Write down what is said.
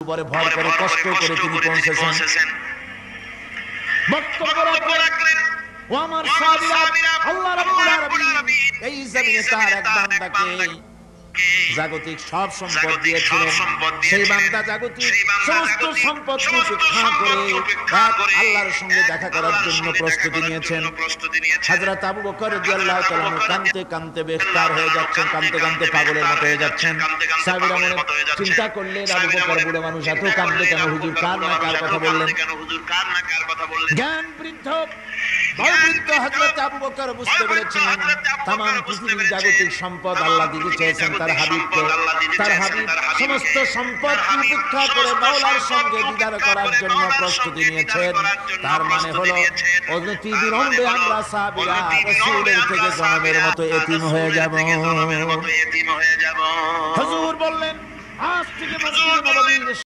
উপরে ভর করে কষ্ট করে তিনি পৌঁছেছেন। বক্তব্য রাখলেন, ও আমার সাহাবীরা, আল্লাহ রাব্বুল আলামিন এই জমিনে তার এক বান্দাকে জাগতিক সব সম্পদ দিয়েছিলেন। সেই বান্দা জাগতিক সমস্ত সম্পদ উপেক্ষা করে আল্লাহর সঙ্গে দেখা করার জন্য প্রস্তুতি নিয়েছেন। হযরত আবু বকর রাদিয়াল্লাহু তাআলা কাঁদতে কাঁদতে বেখতার হয়ে যাচ্ছেন, কাঁদতে কাঁদতে পাগলের মতো হয়ে যাচ্ছেন। সাহাবীরা মনে চিন্তা করলেন, আবু বকর বুড়ো মানুষ, এত কাঁদলে কেন হুজুর? কার না কার কথা বললেন? জ্ঞান বৃদ্ধ হযরত আবু বকর বুঝতে পেরেছেন तमाम পৃথিবীর জাগতিক সম্পদ আল্লাহ দিতে চেয়েছেন তার হাবিবকে। তার হাবিব সমস্ত সম্পদ উপেক্ষা করে মাওলার সঙ্গে দিদার করার জন্য প্রস্তুতি নিয়েছেন। তার মানে হলো অতি বিলম্বে আমরা সাহাবীরা রাসূলের থেকে জনমের মতো এতিম হয়ে যাব। হুজুর বললেন, আজ থেকে মসজিদে নববীর